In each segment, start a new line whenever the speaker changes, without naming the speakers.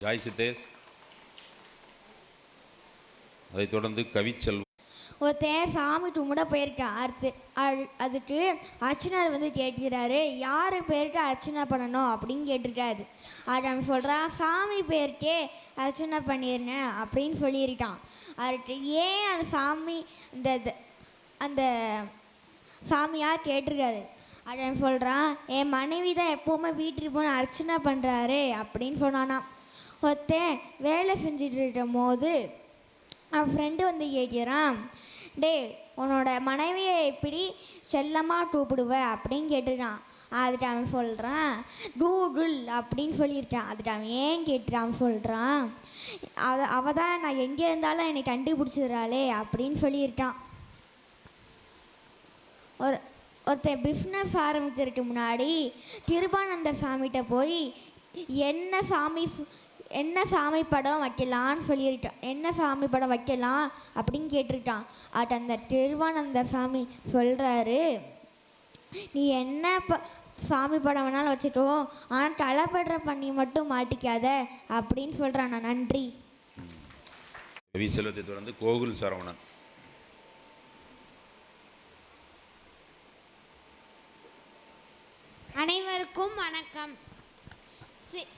Joy Siddhesh. அதைத் தொடர்ந்து கவிச்செல்வம்.
ஒருத்தன் சாமி கும்பிட போயிருக்கான். அதுக்கு அர்ச்சனர் வந்து கேட்கிறாரு, யார் பேருக்கு அர்ச்சனை பண்ணணும் அப்படின்னு கேட்டிருக்காரு. அது அவன் சொல்கிறான், சாமி பேருக்கே அர்ச்சனை பண்ணிடுறேன் அப்படின்னு சொல்லியிருக்கான். அதுக்கு ஏன் அந்த சாமி அந்த சாமியார் கேட்டிருக்காரு. அது அவன் சொல்கிறான், என் மனைவி தான் எப்போவுமே வீட்டுக்கு போன அர்ச்சனை பண்ணுறாரு அப்படின்னு சொன்னானா. ஒருத்தன் வேலை செஞ்சுட்டு இருக்கும் போது அவன் ஃப்ரெண்டு வந்து கேட்கிறான், டே உன்னோட மனைவியை எப்படி செல்லமாக கூப்பிடுவ அப்படின்னு கேட்டிருக்கான். அதுக்கு அவன் சொல்கிறான், டூடுல் அப்படின்னு சொல்லியிருக்கான். அதுக்கு அவன் ஏன் கேட்டுட்டு அவன் சொல்கிறான், அவள் தான் நான் எங்கே இருந்தாலும் என்னை கண்டுபிடிச்சிடுறாளே அப்படின்னு சொல்லியிருக்கான். ஒருத்தன் பிஸ்னஸ் ஆரம்பிக்கிறதுக்கு முன்னாடி கிருபானந்த சாமிகிட்ட போய் என்ன சாமி படம் வைக்கலான்னு சொல்லியிருக்கான். என்ன சாமி படம் வைக்கலாம் அப்படின்னு கேட்டிருக்கான். அது அந்த கிருபானந்த சாமி சொல்கிறாரு, நீ என்ன சாமி படம் வேணாலும் வச்சுக்கோ, ஆனால் தலைப்படுற பண்ணி மட்டும் மாட்டிக்காத அப்படின்னு சொல்கிறான். நான் நன்றி.
செல்வத்தை தொடர்ந்து கோகுல் சரவணன்.
அனைவருக்கும் வணக்கம்.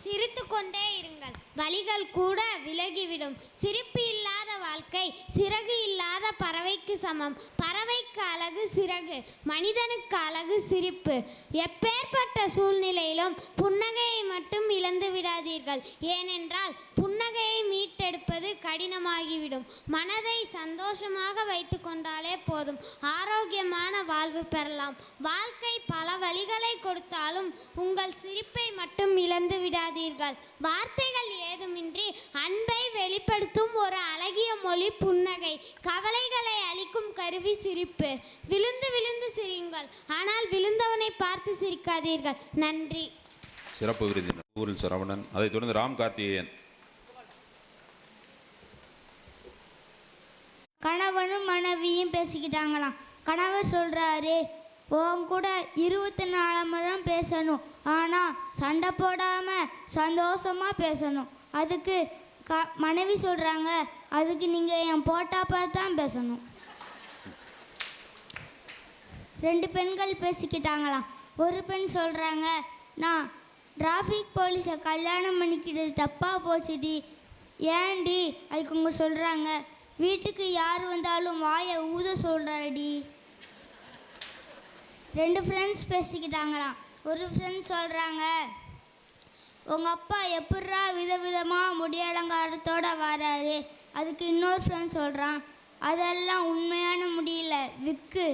சிரித்து கொண்டே இருங்கள், வலிகள் கூட விலகிவிடும். சிரிப்பு இல்லாத வாழ்க்கை சிறகு இல்லாத பறவைக்கு சமம். பறவைக்கு அழகு சிறகு, மனிதனுக்கு அழகு சிரிப்பு. எப்பேற்பட்ட சூழ்நிலையிலும் புன்னகையை மட்டும் இழந்து விடாதீர்கள். ஏனென்றால் புன்னகையை மீட்டெடுப்பது கடினமாகிவிடும். மனதை சந்தோஷமாக வைத்து கொண்டாலே போதும், ஆரோக்கியமான வாழ்வு பெறலாம். வாழ்க்கை பல வழிகளை கொடுத்தாலும் உங்கள் சிரிப்பை மட்டும் இழந்து விடாதீர்கள். வார்த்தைகள் ஏதுமின்றி அன்பை வெளிப்படுத்தும் ஒரு அழகிய மொழி புன்னகை. கவலைகளை அளிக்கும் கருவி சிரிப்பு. விழுந்து விழுந்து சிரியுங்கள், ஆனால் விழுந்தவனை பார்த்து சிரிக்காதீர்கள். நன்றி.
சிறப்பு விருந்தினர் கோகுல் சரவணன். அதைத் தொடர்ந்து ராம் கார்த்திகேயன்.
கணவனும் மனைவியும் பேசிக்கிட்டாங்களாம். கணவர் சொல்கிறாரு, உன் கூட 24 மணி நேரம் பேசணும், ஆனால் சண்டை போடாமல் சந்தோஷமாக பேசணும். அதுக்கு மனைவி சொல்கிறாங்க, அதுக்கு நீங்கள் என் போட்டா பார்த்து தான் பேசணும். 2 பெண்கள் பேசிக்கிட்டாங்களாம். ஒரு பெண் சொல்கிறாங்க, நான் டிராஃபிக் போலீஸை கல்யாணம் பண்ணிக்கிட்டது தப்பாக போச்சுடி. ஏன்டி? அதுக்கு அவங்க சொல்கிறாங்க, வீட்டுக்கு யார் வந்தாலும் வாயை ஊத சொல்கிறாடி. 2 ஃப்ரெண்ட்ஸ் பேசிக்கிட்டாங்களாம். ஒரு ஃப்ரெண்ட் சொல்கிறாங்க, உங்கள் அப்பா எப்பட்றா விதவிதமாக முடி அலங்காரத்தோடு வராரு. அதுக்கு இன்னொரு ஃப்ரெண்ட் சொல்கிறான், அதெல்லாம் உண்மையான முடியல, விக்கு.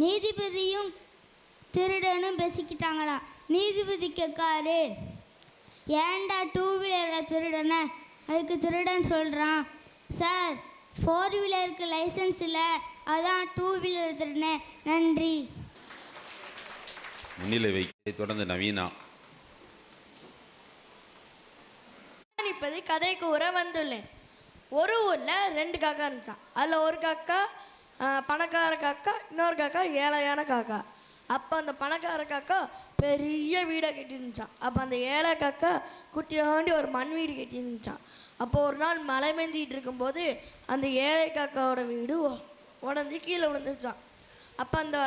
நீதிபதியும் திருடனும் பேசிக்கிட்டாங்களாம். நீதிபதி கேட்காரு, ஏன்டா 2 வீலரில் திருடனை? அதுக்கு திருடன் சொல்கிறான், சார் 4 வீலருக்கு லைசன்ஸ் இல்லை, அதான் 2 வீலர் திருடனே. நன்றி.
முன்னிலை வைக்க தொடர்ந்து நவீனா.
இப்போது கதை கூற வந்துள்ளேன். ஒரு ஊரில் 2 காக்கா இருந்துச்சான். அதில் ஒரு காக்கா பணக்கார காக்கா, இன்னொரு காக்கா ஏழையான காக்கா. அப்போ அந்த பணக்கார காக்கா பெரிய வீடை கட்டிருந்துச்சான். அப்போ அந்த ஏழை காக்கா குட்டியாண்டி ஒரு மண் வீடு கட்டிருந்துச்சான். அப்போது ஒரு நாள் மழை பெஞ்சிக்கிட்டு இருக்கும்போது அந்த ஏழை காக்காவோட வீடு உடஞ்சி கீழே விழுந்துச்சான். அப்போ அந்த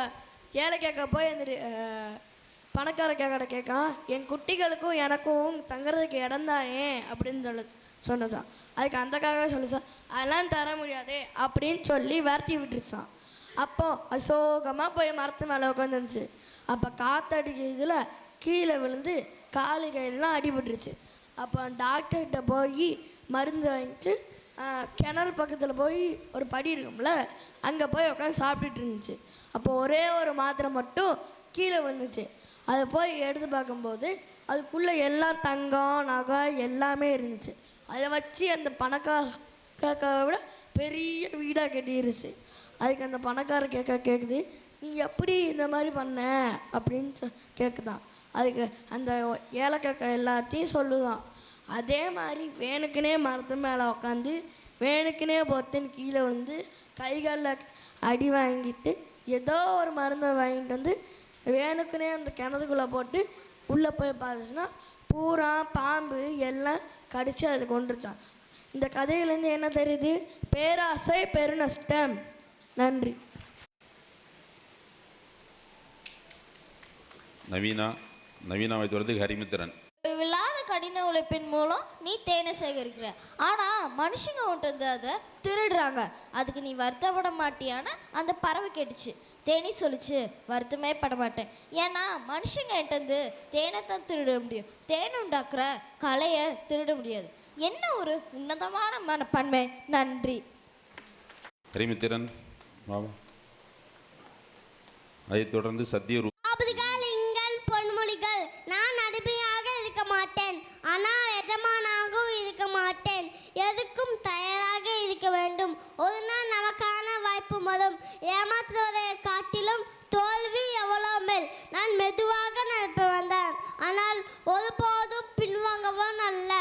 ஏழை காக்கா போய் அந்த பணக்கார காக்காட்ட கேட்கான், என் குட்டிகளுக்கும் எனக்கும் தங்குறதுக்கு இடந்தானே அப்படின்னு சொன்னதான். அதுக்கு அந்த காக்கா சொல்லிச்சான், அதெல்லாம் தர முடியாதே அப்படின்னு சொல்லி விரட்டி விட்டுருச்சான். அப்போ அசோகமாக போய் மரத்து மேலே உட்காந்துருந்துச்சு. அப்போ காற்றடிக்கிறதுல கீழே விழுந்து காலு கையெல்லாம் அடிபட்டுருச்சு. அப்போ டாக்டர்கிட்ட போய் மருந்து வாங்கிட்டு கிணறு பக்கத்தில் போய் ஒரு படி இருக்கும்ல, அங்கே போய் உட்காந்து சாப்பிட்டுட்டு இருந்துச்சு. அப்போ ஒரே ஒரு மாத்திரை மட்டும் கீழே விழுந்துச்சு. அதை போய் எடுத்து பார்க்கும்போது அதுக்குள்ளே எல்லாம் தங்கம் நகை எல்லாமே இருந்துச்சு. அதை வச்சு அந்த பணக்காரை விட பெரிய வீடாக கட்டிருச்சு. அதுக்கு அந்த பணக்கார கேட்குது, நீ எப்படி இந்த மாதிரி பண்ண அப்படின்னு கேட்குதான். அதுக்கு அந்த ஏலக்காக்கா எல்லாத்தையும் சொல்லுதான். அதே மாதிரி வேணுக்குனே மரத்து மேலே உட்காந்து வேணுக்குனே பொத்துன்னு கீழே விழுந்து கைகளில் அடி வாங்கிட்டு ஏதோ ஒரு மருந்தை வாங்கிட்டு வந்து வேணுக்குனே அந்த கிணத்துக்குள்ளே போட்டு உள்ளே போய் பார்த்துச்சுன்னா பூரா பாம்பு எல்லாம் கடிச்சு அது கொண்டுருச்சான். இந்த கதையிலேருந்து என்ன தெரியுது? பேராசை பெருநஷ்டம். நன்றி.
நவீனாவை தொடர்ந்து ஹரிமித்திரன்.
இல்லாத கடின உழைப்பின் மூலம் நீ தேனை சேகரிக்கிற, ஆனால் மனுஷங்க விட்டது அதை திருடுறாங்க. அதுக்கு நீ வருத்தப்பட மாட்டியான்னு அந்த பறவை கேட்டுச்சு. தேனி சொல்லிச்சு, வருத்தமே பட மாட்டேன். ஏன்னா மனுஷங்க எட்டந்து தேனை தான் திருட முடியும், தேன் உண்டாக்குற கலையை திருட முடியாது. என்ன ஒரு உன்னதமான மனப்பான்மை. நன்றி.
ஹரிமித்திரன் பாபா. அதைத் தொடர்ந்து சத்தியரூ.
பொன்மொழிகள். நான் அடிமையாக இருக்க மாட்டேன், ஆனால் எஜமானாகவும் இருக்க மாட்டேன். எதுக்கும் தயாராக இருக்க வேண்டும். ஒரு நாள் நமக்கான வாய்ப்பு வரும். ஏமாற்றுவதை காட்டிலும் தோல்வி எவ்வளோ மேல். நான் மெதுவாக நடப்ப வந்தேன், ஆனால் ஒருபோதும் பின்வாங்கவும் அல்ல.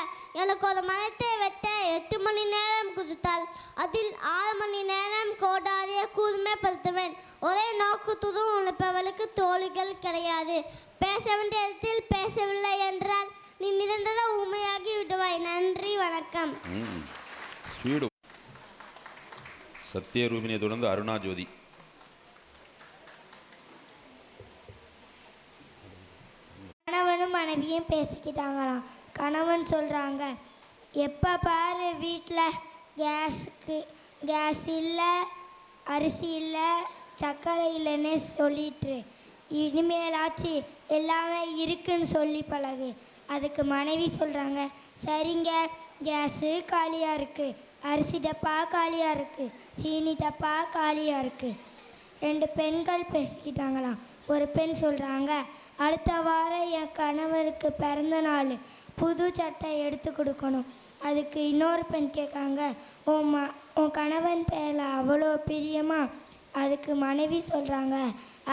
எனக்கு ஒரு மரத்தை வெட்ட 8 மணி நேரம் கொடுத்தால் அதில் 6 மணி நேரம் கோடாரிய கூர்மைப்படுத்துவேன். ஒரே நோக்கத்துடன் உழைப்பவளுக்கு தோல்விகள் கிடையாது. பேச வேண்டிய இடத்தில் பேசவில்லை என்றால் நீ நிரந்தர உண்மையாகி விடுவாய். நன்றி, வணக்கம்.
ஸ்வீடு. சத்தியரூபினியை தொடர்ந்து அருணா ஜோதி.
கணவனும் மனைவியும் பேசிக்கிட்டாங்களாம். கணவன் சொல்கிறாங்க, எப்போ பாரு வீட்டில் கேஸ் இல்லை, அரிசி இல்லை, சர்க்கரை இல்லைன்னே சொல்லிட்டு இனிமேலாச்சு எல்லாமே இருக்குன்னு சொல்லி பழகு. அதுக்கு மனைவி சொல்கிறாங்க, சரிங்க, கேஸு காலியாக இருக்குது, அரிசி டப்பா காலியாக இருக்குது, சீனி டப்பா காலியாக இருக்குது. 2 பெண்கள் பேசிக்கிட்டாங்களாம். ஒரு பெண் சொல்கிறாங்க, அடுத்த வாரம் என் கணவருக்கு பிறந்த நாள், புது சட்டை எடுத்து கொடுக்கணும். அதுக்கு இன்னொரு பெண் கேட்காங்க, உன் கணவன் பேரில் அவ்வளோ பிரியமா? அதுக்கு மனைவி சொல்கிறாங்க,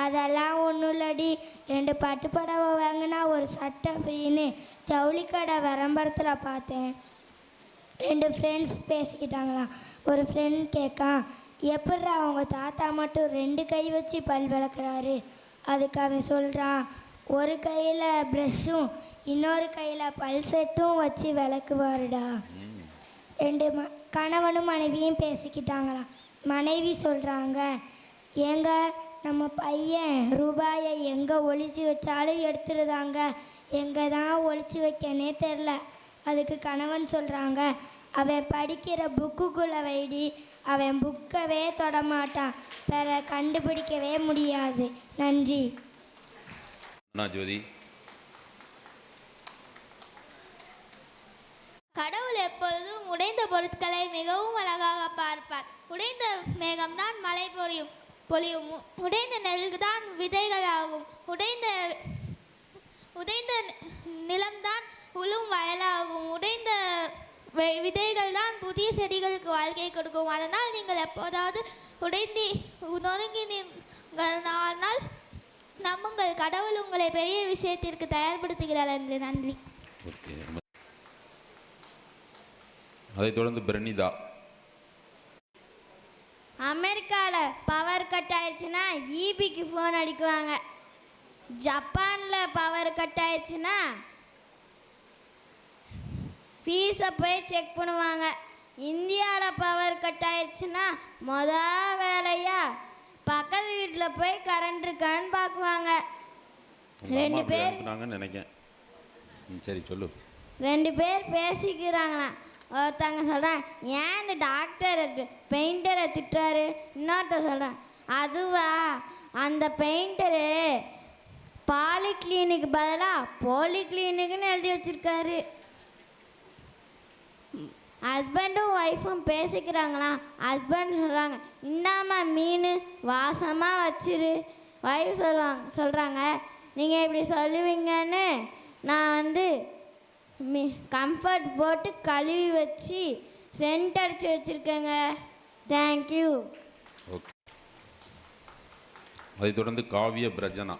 அதெல்லாம் ஒன்றும் இல்லடி, 2 பட்டு புடவை வாங்கினா ஒரு சட்டை ஃப்ரீன்னு ஜவுளிக்கடை விளம்பரத்தில் பார்த்தேன். 2 ஃப்ரெண்ட்ஸ் பேசிக்கிட்டாங்களாம். ஒரு ஃப்ரெண்ட் கேட்கான், எப்பட்றா அவங்க தாத்தா மட்டும் 2 கை வச்சு பல் விளக்குறாரு? அதுக்கு அவன் சொல்கிறான், ஒரு கையில் ப்ரெஷ்ஷும் இன்னொரு கையில் பல் செட்டும் வச்சு விளக்குவாருடா. 2 கணவனும் மனைவியும் பேசிக்கிட்டாங்களாம். மனைவி சொல்கிறாங்க, ஏங்க நம்ம பையன் ரூபாயை எங்கே ஒளிச்சு வச்சாலும் எடுத்துருதாங்க, எங்கே தான் ஒளிச்சு வைக்கனே தெரில. அதுக்கு கணவன் சொல்கிறாங்க, அவன் படிக்கிற புக்குக்குள்ளே வைடி, அவன் புக்கவே தொடமாட்டான், வேற கண்டுபிடிக்கவே முடியாது. நன்றி.
ஜோதி.
கடவுள் எப்பொழுதும் உடைந்த பொருட்களை மிகவும் அழகாக பார்ப்பார். உடைந்த மேகம்தான் மழை பொழியும், உடைந்த நெல்தான் விதைகளாகும், உடைந்த நிலம்தான் உழும் வயலாகும், உடைந்த விதைகள் தான் புதிய செடிகளுக்கு வாழ்க்கை கொடுக்கும். அதனால் நீங்கள் எப்போதாவது நொறுங்கினால் நம்புங்கள், கடவுள் உங்களை பெரிய விஷயத்திற்கு தயார்படுத்துகிறார் என்று. நன்றி.
அதைத் தொடர்ந்து பிரணிதா.
அமெரிக்காவில் பவர் கட் ஆயிடுச்சுன்னா ஈபிக்கு ஃபோன் அடிக்குவாங்க. ஜப்பானில் பவர் கட் ஆயிடுச்சுன்னா ஃபீஸை போய் செக் பண்ணுவாங்க. இந்தியாவில் பவர் கட் ஆயிடுச்சுன்னா வேலையாக பக்கத்து வீட்டில் போய் கரண்ட் இருக்கான்னு பார்க்குவாங்க. 2 பேர்
நினைக்கிறேன். சரி சொல்லு.
2 பேர் பேசிக்கிறாங்களாம். ஒருத்தவங்க சொல்கிறான், ஏன் இந்த டாக்டர் பெயிண்டரை திட்டுறாரு? இன்னொருத்தர் சொல்கிறான், அதுவா, அந்த பெயிண்டரு பாலிகிளினிக்கு பதிலாக போலிகிளினிக்குன்னு எழுதி வச்சுருக்காரு. ஹஸ்பண்டும் ஒய்ஃபும் பேசிக்கிறாங்களாம். ஹஸ்பண்ட் சொல்கிறாங்க, இந்தாம்மா மீன் வாசமாக வச்சிரு. ஒய்ஃப் சொல்கிறாங்க, நீங்கள் இப்படி சொல்லுவீங்கன்னு நான் கம்ஃபர்ட் போட்டு கழுவி வச்சு சென்ட் அடித்து வச்சுருக்கேங்க. தேங்க்யூ.
ஓகே. அதைத் தொடர்ந்து காவிய பிரஜனா.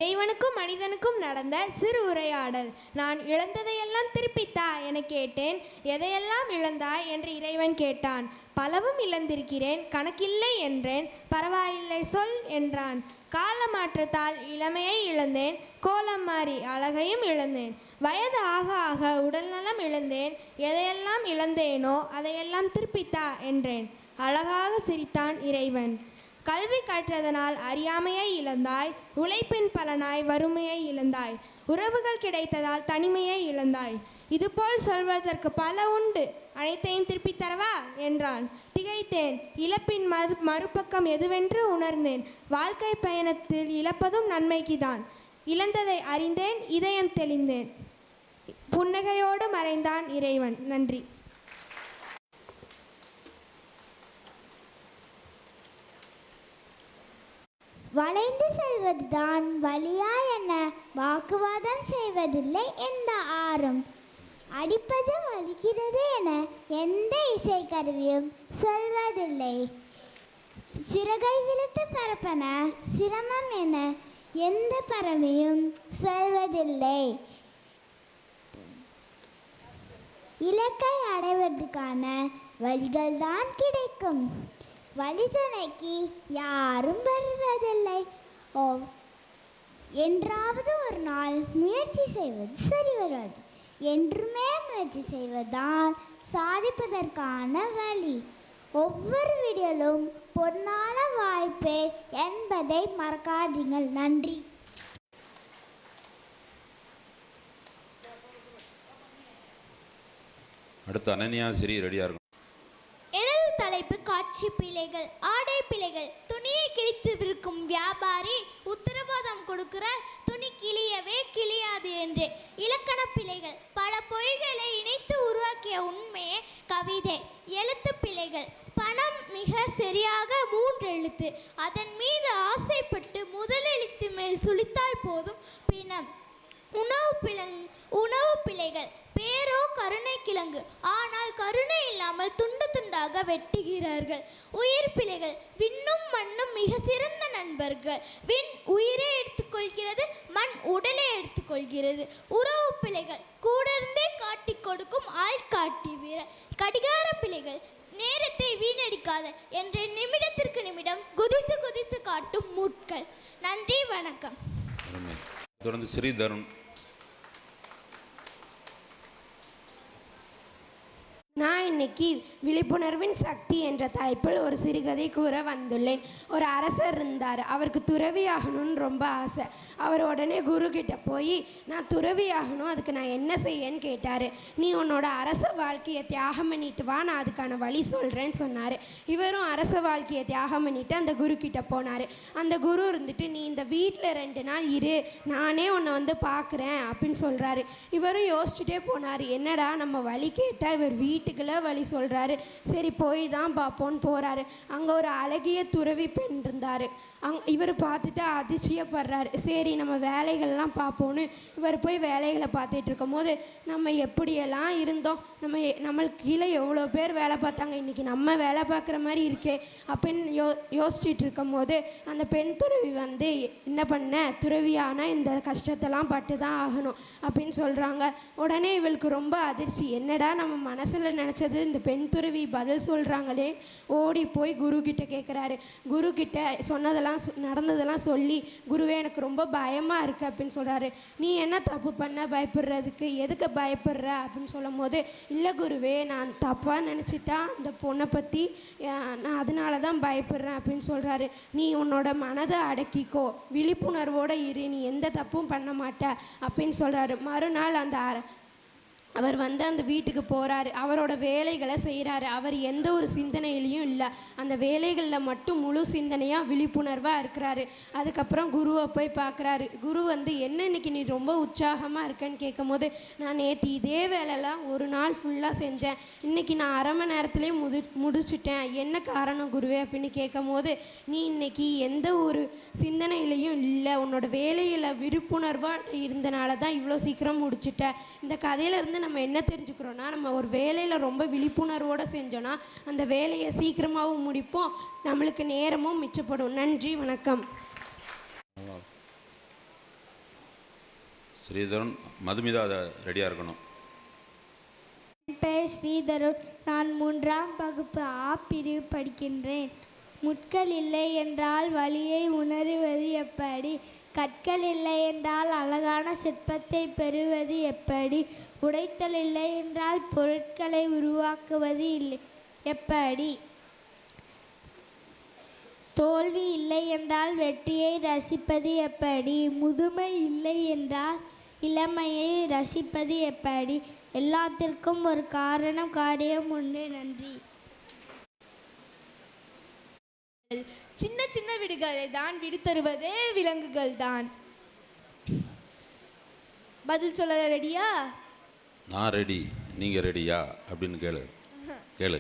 இறைவனுக்கும் மனிதனுக்கும் நடந்த சிறு உரையாடல். நான் இழந்ததையெல்லாம் திருப்பித்தா என கேட்டேன். எதையெல்லாம் இழந்தாய் என்று இறைவன் கேட்டான். பலவும் இழந்திருக்கிறேன், கணக்கில்லை என்றேன். பரவாயில்லை சொல் என்றான். கால மாற்றத்தால் இளமையை இழந்தேன், கோலம் மாறி அழகையும் இழந்தேன். வயது ஆக ஆக உடல்நலம் இழந்தேன், எதையெல்லாம் இழந்தேனோ அதையெல்லாம் திருப்பித்தா என்றேன். அழகாக சிரித்தான் இறைவன். கல்வி கற்றதனால் அறியாமையை இழந்தாய், உழைப்பின் பலனாய் வறுமையை இழந்தாய், உறவுகள் கிடைத்ததால் தனிமையை இழந்தாய். இதுபோல் சொல்வதற்கு பல உண்டு, அனைத்தையும் திருப்பித் தரவா என்றான். திகைத்தேன். இழப்பின் மறுபக்கம் எதுவென்று உணர்ந்தேன். வாழ்க்கை பயணத்தில் இழப்பதும் நன்மைக்குதான். இழந்ததை அறிந்தேன், இதயம் தெளிந்தேன். புன்னகையோடு மறைந்தான் இறைவன். நன்றி.
வளைந்து செல்வதுதான் வழியா என வாக்குவாதம் செய்வதில்லை எந்த ஆறும். அடிப்பது வலிக்கிறது என எந்த இசைக்கருவியும் சொல்வதில்லை. சிறகை விழுத்து பரப்பன சிரமம் என எந்த பறவையும் சொல்வதில்லை. இலக்கை அடைவதற்கான வழிகள்தான் கிடைக்கும். வழி துணைக்கு யாரும் வருவதில்லை. என்றாவது ஒரு நாள் முயற்சி செய்வது சரி வராது. என்றுமே முயற்சி செய்வதுதான் சாதிப்பதற்கான வழி. ஒவ்வொரு விடியலும் பொன்னான வாய்ப்பே என்பதை மறக்காதீங்கள். நன்றி.
அடுத்து அனன்யா ஸ்ரீ ரெடியாக இருக்கும்.
எனது தலைப்பு காட்சி பிழைகள். ஆடை பிழைகள். துணியை கிழித்து விற்கும் வியாபாரி உத்தரவாதம் கொடுக்கிறார், துணி கிளியவே கிளியாது என்று. இலக்கண பிழைகள். பல பொய்களை இணைத்து உருவாக்கிய உண்மையே கவிதை. எழுத்து பிழைகள். பணம் மிக சரியாக 3 எழுத்து. அதன் மீது ஆசைப்பட்டு முதல் எழுத்து மேல் சுழித்தால் போதும் பிணம். உணவு பிழைகள். பேரோ கருணை கிழங்கு, ஆனால் கருணை இல்லாமல் துண்டு துண்டாக வெட்டுகிறார்கள். உயிர் பிழைகள். விண்ணும் மண்ணும் மிக சிறந்த நண்பர்கள். விண் உயிரை எடுத்துக்கொள்கிறது, மண் உடலை எடுத்துக்கொள்கிறது. உறவு பிழைகள். கூடர்ந்தே காட்டி கொடுக்கும் ஆள்காட்டி வீரர். கடிகார பிழைகள். நேரத்தை வீணடிக்காத என்று நிமிடத்திற்கு நிமிடம் குதித்து குதித்து காட்டும் மூட்கள். நன்றி, வணக்கம்.
தொடர்ந்து ஸ்ரீ தருண்.
நான் இன்னைக்கு விழிப்புணர்வின் சக்தி என்ற தலைப்பில் ஒரு சிறுகதை கூற வந்துள்ளேன். ஒரு அரசர் இருந்தார். அவருக்கு துறவி ஆகணும்னு ரொம்ப ஆசை. அவர் உடனே குரு கிட்ட போய், நான் துறவி ஆகணும், அதுக்கு நான் என்ன செய்யன்னு கேட்டார். நீ உன்னோட அரச வாழ்க்கையை தியாகம் பண்ணிட்டு வா, நான் அதுக்கான வழி சொல்கிறேன்னு சொன்னார். இவரும் அரச வாழ்க்கையை தியாகம் பண்ணிட்டு அந்த குரு கிட்ட போனார். அந்த குரு இருந்துட்டு, நீ இந்த வீட்டில் 2 நாள் இரு, நானே உன்னை வந்து பார்க்குறேன் அப்படின்னு சொல்கிறாரு. இவரும் யோசிச்சுட்டே போனார். என்னடா நம்ம வழி கேட்டால் இவர் வீட்டுக்குள்ள வழி சொல்கிறாரு, சரி போய் தான் பார்ப்போன்னு போகிறாரு. அங்கே ஒரு அழகிய துறவி பெண் இருந்தார். இவர் பார்த்துட்டு அதிசயப்படுறாரு. சரி நம்ம வேலைகள்லாம் பார்ப்போன்னு இவர் போய் வேலைகளை பார்த்துட்டு இருக்கும் போது, நம்ம எப்படியெல்லாம் இருந்தோம், நம்மளுக்கு கீழே எவ்வளோ பேர் வேலை பார்த்தாங்க, இன்றைக்கி நம்ம வேலை பார்க்குற மாதிரி இருக்கே அப்படின்னு யோசிச்சுட்டு இருக்கும் போது அந்த பெண் துறவி வந்து, என்ன பண்ண, துறவியானால் இந்த கஷ்டத்தெல்லாம் பட்டு தான் ஆகணும் அப்படின்னு சொல்கிறாங்க. உடனே இவளுக்கு ரொம்ப அதிர்ச்சி. என்னடா நம்ம மனசில் நினச்சது இந்த பெண் துறவி பதில் சொல்கிறாங்களே. ஓடி போய் குரு கிட்ட கேட்குறாரு. குரு கிட்ட சொன்னதெல்லாம் நடந்ததெல்லாம் சொல்லி, குருவே எனக்கு ரொம்ப பயமாக இருக்குது அப்படின்னு சொல்கிறாரு. நீ என்ன தப்பு பண்ண பயப்படுறதுக்கு, எதுக்கு பயப்படுற அப்படின்னு சொல்லும் போது, இல்லை குருவே, நான் தப்பாக நினச்சிட்டா அந்த பொண்ணை பற்றி, நான் அதனால தான் பயப்படுறேன் அப்படின்னு சொல்கிறாரு. நீ உன்னோட மனதை அடக்கிக்கோ, விழிப்புணர்வோடு இரு, நீ எந்த தப்பும் பண்ண மாட்ட அப்படின்னு சொல்கிறாரு. மறுநாள் அவர் வந்து அந்த வீட்டுக்கு போகிறாரு. அவரோட வேலைகளை செய்கிறாரு. அவர் எந்த ஒரு சிந்தனையிலையும் இல்லை. அந்த வேலைகளில் மட்டும் முழு சிந்தனையாக விழிப்புணர்வாக இருக்கிறாரு. அதுக்கப்புறம் குருவை போய் பார்க்குறாரு. குரு வந்து, என்ன இன்னைக்கு நீ ரொம்ப உற்சாகமாக இருக்கேன்னு கேட்கும் போது, நான் நேற்று இதே வேலைலாம் ஒரு நாள் ஃபுல்லாக செஞ்சேன், இன்றைக்கி நான் அரை மணி நேரத்துலேயே முடிச்சிட்டேன், என்ன காரணம் குருவே அப்படின்னு கேட்கும் போது, நீ இன்னைக்கு எந்த ஒரு சிந்தனையிலையும் இல்லை, உன்னோட வேலையில் விழிப்புணர்வாக இருந்தனால தான் இவ்வளோ சீக்கிரம் முடிச்சிட்ட. இந்த கதையிலேருந்து நம்ம என்ன தெரிஞ்சுக்கிறோன்னா, நம்ம ஒரு வேலையில் ரொம்ப விழிப்புணர்வோடு செஞ்சோன்னா அந்த வேலையை சீக்கிரமாகவும் முடிப்போம், நம்மளுக்கு நேரமும் மிச்சப்படும். நன்றி, வணக்கம்.
ஸ்ரீதருண். மதுமிதா அதை ரெடியாக இருக்கணும்.
என் பெயர் ஸ்ரீதருண். நான் 3ஆம் வகுப்பு ஆ பிரிவு படிக்கின்றேன். முட்கள் இல்லை என்றால் வழியை உணருவது எப்படி? கற்கள் இல்லை என்றால் அழகான சிற்பத்தை பெறுவது எப்படி? உடைத்தல் இல்லை என்றால் பொருட்களை உருவாக்குவது இல்லை எப்படி? தோல்வி இல்லை என்றால் வெற்றியை ரசிப்பது எப்படி? முதுமை இல்லை என்றால் இளமையை ரசிப்பது எப்படி? எல்லாத்திற்கும் ஒரு காரியம் உண்டு. நன்றி.
சின்ன சின்ன விடுகளை தான் விடுத்தருவதே விலங்குகள் தான். பதில் சொல்ல ரெடியா?
நான் ரெடி, நீங்கள் ரெடியா அப்படின்னு கேளு.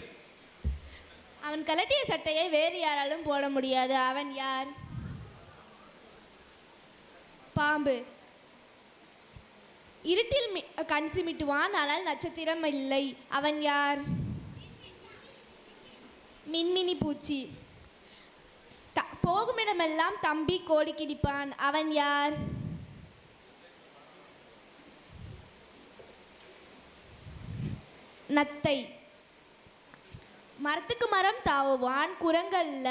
அவன் கலட்டிய சட்டையை வேறு யாராலும் போட முடியாது. அவன் யார்? பாம்பு. இருட்டில் கண் சிமிட்டுவான், ஆனால் நட்சத்திரம் இல்லை. அவன் யார்? மின்மினி பூச்சி. போகுமிடமெல்லாம் தம்பி கோடி கிடிப்பான். அவன் யார்? நத்தை. மரத்துக்கு மரம் தாவுவான், குரங்கல்ல.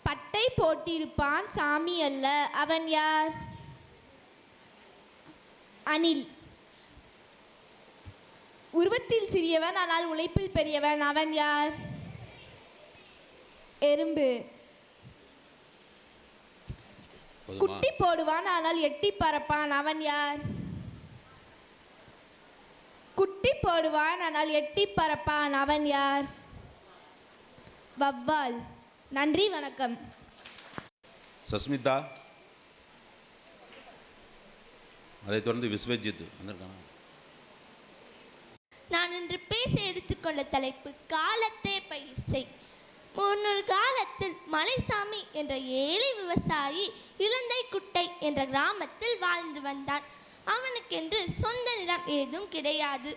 பட்டை போட்டிருப்பான், சாமி அல்ல. அவன் யார்? அணில். உருவத்தில் சிறியவன், ஆனால் உழைப்பில் பெரியவன். அவன் யார்? எறும்பு. குட்டி போடுவான், ஆனால் எட்டி பறப்பான். அவன் யார்? குட்டி போடுவான், ஆனால் எட்டி பறப்பான். அவன் யார்? வவ்வால். நன்றி, வணக்கம்.
சஸ்மிதா, அதைத் தொடர்ந்து விஸ்வஜித் வந்திருக்கானா?
நான் இன்று பேச எடுத்துக்கொண்ட தலைப்பு காலத்தே பயிர்சை. முன்னொரு காலத்தில் மலைசாமி என்ற ஏழை விவசாயி இலந்தை குட்டை என்ற கிராமத்தில் வாழ்ந்து வந்தான். அவனுக்கென்று சொந்த நிலம் ஏதும் கிடையாது.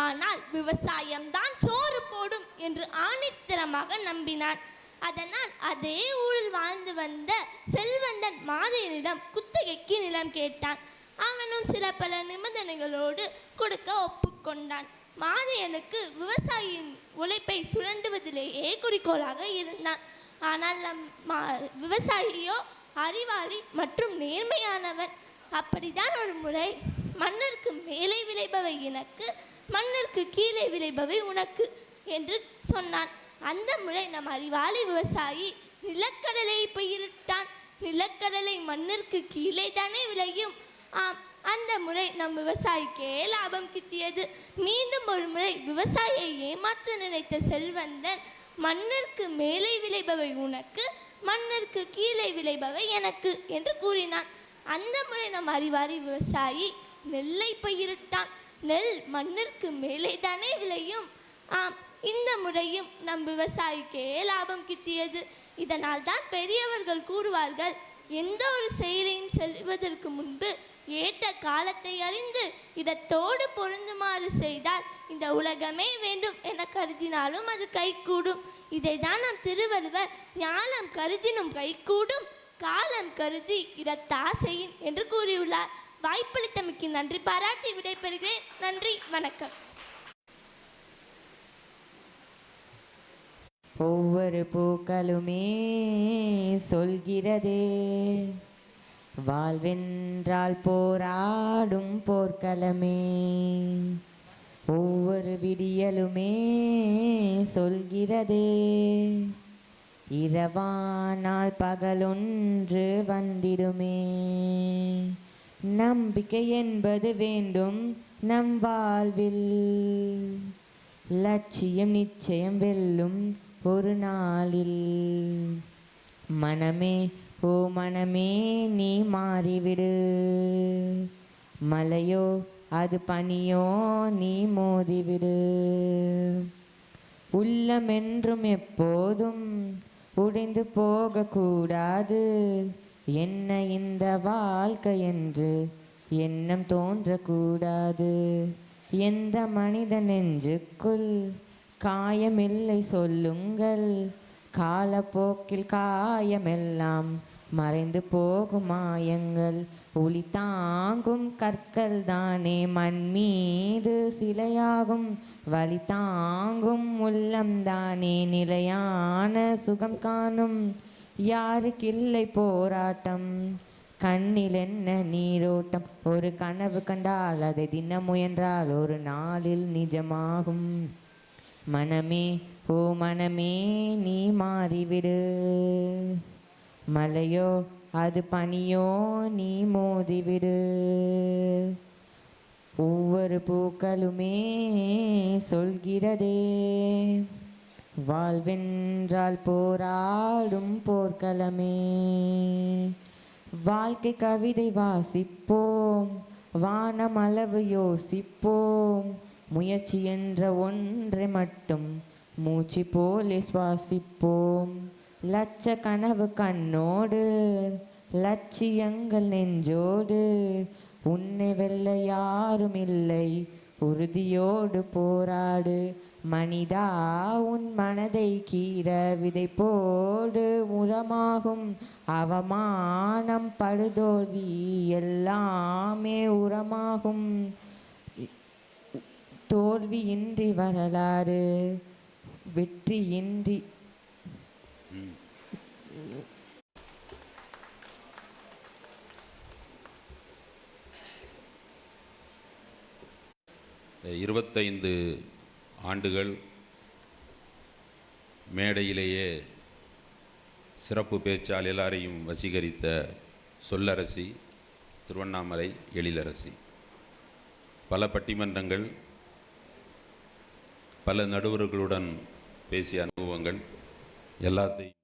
ஆனால் விவசாயம்தான் சோறு போடும் என்று ஆணித்தரமாக நம்பினான். அதனால் அதே ஊரில் வாழ்ந்து வந்த செல்வந்தன் மாதையனிடம் குத்தகைக்கு நிலம் கேட்டான். அவனும் சில பல நிபந்தனைகளோடு கொடுக்க ஒப்புக்கொண்டான். மாதையனுக்கு விவசாயியின் உழைப்பை சுரண்டுவதிலேயே குறிக்கோளாக இருந்தான். ஆனால் விவசாயியோ அறிவாளி மற்றும் நேர்மையானவன். அப்படித்தான் ஒரு முறை, மன்னருக்கு மேலே விளைபவை எனக்கு, மன்னருக்கு கீழே விளைபவை உனக்கு என்று சொன்னான். அந்த முறை நம் அறிவாளி விவசாயி நிலக்கடலை பயிரிட்டான். நிலக்கடலை மண்ணிற்கு கீழே தானே விளையும். ஆம், அந்த முறை நம் விவசாயிக்கே லாபம் கிட்டியது. மீண்டும் ஒரு முறை விவசாயியை ஏமாற்ற நினைத்த செல்வந்தன் மண்ணிற்கு மேலே விளைபவை உனக்கு, மண்ணிற்கு கீழே விளைபவை எனக்கு என்று கூறினான். அந்த முறை நம் அறிவாளி விவசாயி நெல்லை பயிரிட்டான். நெல் மண்ணிற்கு மேலே தானே விளையும். ஆம், இந்த முறையும் நம் விவசாயிக்கே லாபம் கிட்டியது. இதனால் தான் பெரியவர்கள் கூறுவார்கள், எந்த ஒரு செயலையும் செய்வதற்கு முன்பு ஏற்ற காலத்தை அறிந்து இடத்தோடு பொருந்துமாறு செய்தால் இந்த உலகமே வேண்டும் என கருதினாலும் அது கைகூடும். இதை தான் நம் திருவள்ளுவர் ஞானம் கருதினும் கைகூடும், காலம் கருதி இடத்தா செய்யின் என்று கூறியுள்ளார். வாய்ப்பளித்தமைக்கு நன்றி பாராட்டி விடைபெறுகிறேன். நன்றி, வணக்கம்.
ஒவ்வொரு பூக்களுமே சொல்கிறதே, வாழ்வென்றால் போராடும் போர்க்களமே. ஒவ்வொரு விடியலுமே சொல்கிறதே, இரவானால் பகலொன்று வந்திடுமே. நம்பிக்கை என்பது வேண்டும் நம் வாழ்வில், லட்சியம் நிச்சயம் வெல்லும் ஒரு நாளில். மனமே ஓ மனமே நீ மாறிவிடு, மலையோ அது பனியோ நீ மோதிவிடு. உள்ளமென்றும் எப்போதும் உடைந்து போகக்கூடாது, என்ன இந்த வாழ்க்கை என்று எண்ணம் தோன்றக்கூடாது. எந்த மனித நெஞ்சுக்குள் காயமில்லை சொல்லுங்கள், காலப்போக்கில் காயமெல்லாம் மறைந்து போகும் மாயங்கள். ஒளி தாங்கும் கற்கள் தானே மண் மீது சிலையாகும், வலி தாங்கும் உள்ளம்தானே நிலையான சுகம் காணும். யாருக்கில்லை போராட்டம், கண்ணில் என்ன நீரோட்டம். ஒரு கனவு கண்டால் அதை தினம் முயன்றால் ஒரு நாளில் நிஜமாகும். மனமே ஓ மனமே நீ மாறிவிடு. மலையோ அது பனியோ நீ மோதிவிடு. ஒவ்வொரு பூக்களுமே சொல்கிறதே, வாழ்வென்றால் போராடும் போர்க்களமே. வாழ்க்கை கவிதை வாசிப்போம், வானம் அளவு யோசிப்போம். முயற்சி என்ற ஒன்றை மட்டும் மூச்சு போலே சுவாசிப்போம். லட்ச கனவு கண்ணோடு, லட்சியங்கள் நெஞ்சோடு. உன்னை வெல்ல யாரும் இல்லை, உறுதியோடு போராடு. மனிதா உன் மனதை கீற விதை போடு. உரமாகும் அவமானம் படுதோல்வி எல்லாமே உரமாகும். தோல்வியின்றி வரலாறு, வெற்றியின்றி
இந்த 25 ஆண்டுகள் மேடையிலேயே சிறப்பு பேச்சால் எல்லாரையும் வசீகரித்த சொல்லரசி திருவண்ணாமலை எழிலரசி. பல பட்டிமன்றங்கள், பல நடுவர்களுடன் பேசிய அனுபவங்கள் எல்லாத்தையும்